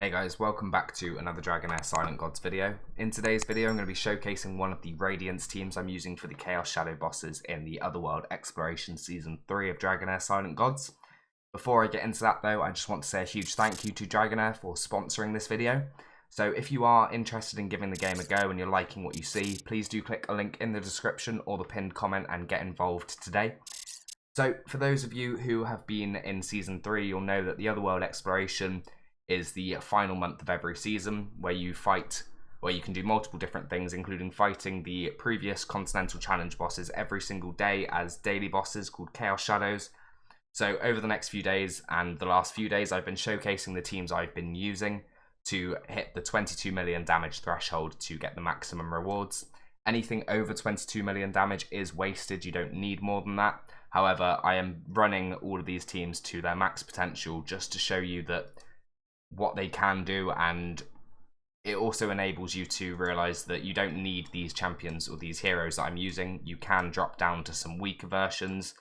Hey guys, welcome back to another Dragonheir Silent Gods video. In today's video I'm going to be showcasing one of the Radiance teams I'm using for the Chaos Shadow bosses in the Otherworld Exploration Season 3 of Dragonheir Silent Gods. Before I get into that though, I just want to say a huge thank you to Dragonheir for sponsoring this video. So if you are interested in giving the game a go and you're liking what you see, please do click a link in the description or the pinned comment and get involved today. So for those of you who have been in Season 3, you'll know that the Otherworld Exploration is the final month of every season where you can do multiple different things, including fighting the previous Continental Challenge bosses every single day as daily bosses called Chaos Shadows. So over the next few days and the last few days, I've been showcasing the teams I've been using to hit the 22 million damage threshold to get the maximum rewards. Anything over 22 million damage is wasted, you don't need more than that. However, I am running all of these teams to their max potential just to show you that what they can do, and it also enables you to realize that you don't need these champions or these heroes that I'm using. You can drop down to some weaker versions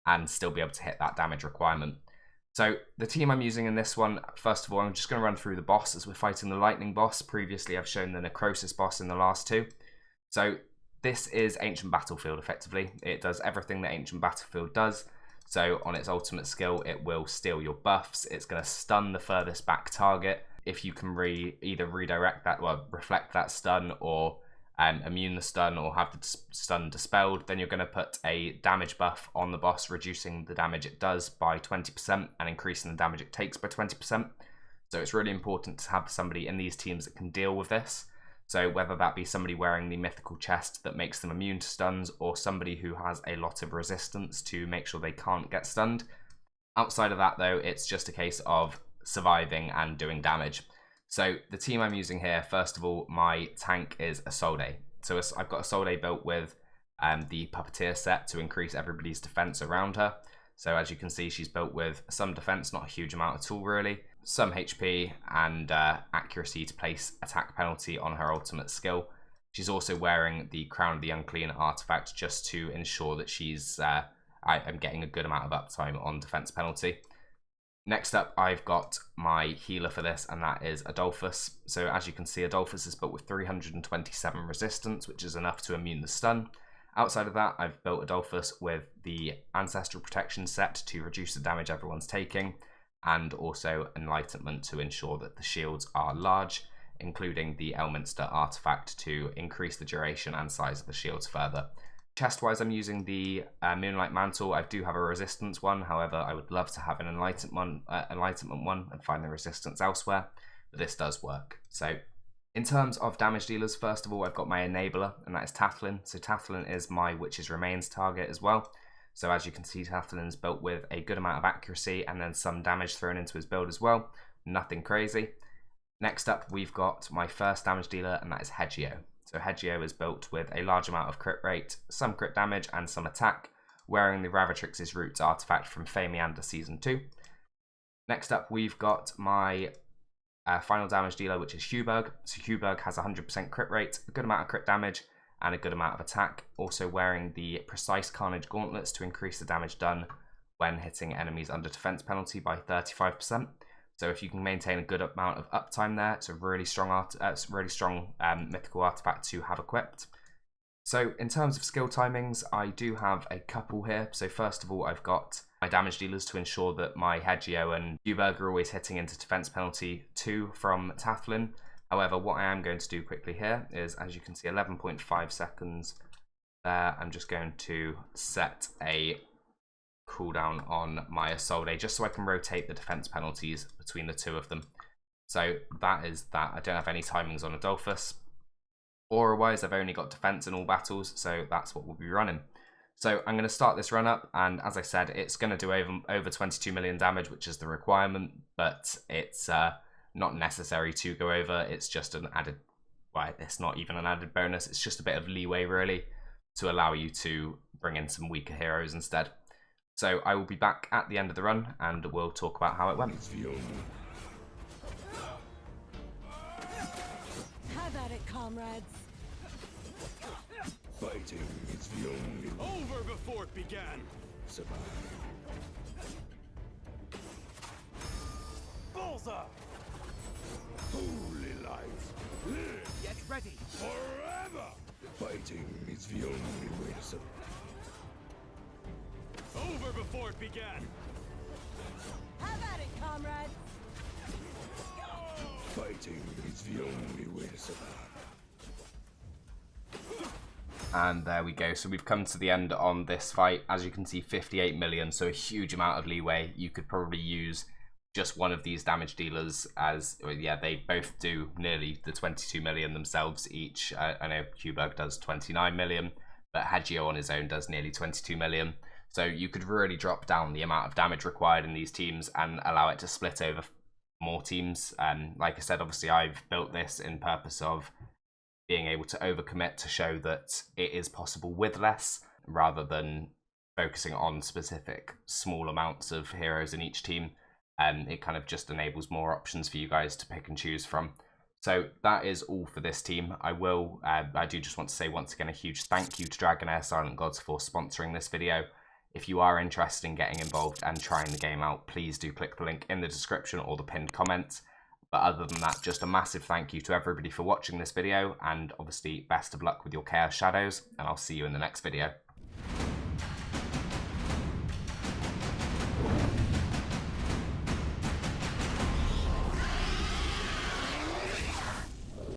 and still be able to hit that damage requirement. So the team I'm using in this one, first of all, I'm just going to run through the boss as we're fighting the lightning boss. Previously I've shown the necrosis boss in the last two. So this is Ancient Battlefield effectively. It does everything that Ancient Battlefield does. So on its ultimate skill, it will steal your buffs. It's going to stun the furthest back target. If you can either redirect that, well, reflect that stun, or immune the stun, or have the stun dispelled, then you're going to put a damage buff on the boss, reducing the damage it does by 20% and increasing the damage it takes by 20%. So it's really important to have somebody in these teams that can deal with this. So whether that be somebody wearing the mythical chest that makes them immune to stuns, or somebody who has a lot of resistance to make sure they can't get stunned. Outside of that though, it's just a case of surviving and doing damage. So the team I'm using here, first of all, my tank is Isolde. So I've got Isolde built with the Puppeteer set to increase everybody's defense around her. So as you can see, she's built with some defense, not a huge amount at all really, some HP and accuracy to place attack penalty on her ultimate skill. She's also wearing the Crown of the Unclean artifact just to ensure that she's I'm getting a good amount of uptime on defense penalty. Next up, I've got my healer for this, and that is Adolphus. So as you can see, Adolphus is built with 327 resistance, which is enough to immune the stun. Outside of that, I've built Adolphus with the Ancestral Protection set to reduce the damage everyone's taking, and also Enlightenment to ensure that the shields are large, including the Elminster artifact to increase the duration and size of the shields further. Chest-wise, I'm using the Moonlight Mantle. I do have a resistance one, however, I would love to have an enlightenment one and find the resistance elsewhere, but this does work. So in terms of damage dealers, first of all, I've got my enabler, and that is Tathlin. So Tathlin is my Witch's Remains target as well. So as you can see, Tathlin is built with a good amount of accuracy and then some damage thrown into his build as well. Nothing crazy. Next up, we've got my first damage dealer, and that is HEGIO. So HEGIO is built with a large amount of crit rate, some crit damage, and some attack, wearing the Ravatrix's Roots artifact from Famiander Season 2. Next up, we've got my final damage dealer, which is Huberg. So Huberg has 100% crit rate, a good amount of crit damage, and a good amount of attack. Also wearing the Precise Carnage Gauntlets to increase the damage done when hitting enemies under defense penalty by 35%. So if you can maintain a good amount of uptime there, it's a really strong mythical artifact to have equipped. So in terms of skill timings, I do have a couple here. So first of all, I've got my damage dealers to ensure that my HEGIO and Huberg are always hitting into defense penalty 2 from Tathlin. However, what I am going to do quickly here is, as you can see, 11.5 seconds there. I'm just going to set a cooldown on my Isolde just so I can rotate the defense penalties between the two of them. So that is that. I don't have any timings on Adolphus. Aura-wise, I've only got defense in all battles, so that's what we'll be running. So I'm going to start this run up, and as I said, it's going to do over 22 million damage, which is the requirement, but it's not necessary to go over. It's just an added, well, it's not even an added bonus, it's just a bit of leeway really to allow you to bring in some weaker heroes instead. So I will be back at the end of the run and we'll talk about how it went. Have at it, comrades. Fighting is the only way. Over before it began. Survive. Bullseye. ready. Forever! Fighting is the only way to survive. Over before it began. Have at it, comrade. Fighting is the only way to survive. And there we go. So we've come to the end on this fight. As you can see, 58 million, so a huge amount of leeway. You could probably use just one of these damage dealers as, well, yeah, they both do nearly the 22 million themselves each. I know Kuberg does 29 million, but HEGIO on his own does nearly 22 million. So you could really drop down the amount of damage required in these teams and allow it to split over more teams. Like I said, obviously I've built this in purpose of being able to overcommit to show that it is possible with less, rather than focusing on specific small amounts of heroes in each team. It kind of just enables more options for you guys to pick and choose from. So that is all for this team. I do just want to say once again a huge thank you to Dragonheir Silent Gods for sponsoring this video. If you are interested in getting involved and trying the game out, please do click the link in the description or the pinned comment. But other than that, just a massive thank you to everybody for watching this video, and obviously best of luck with your Chaos Shadows, and I'll see you in the next video.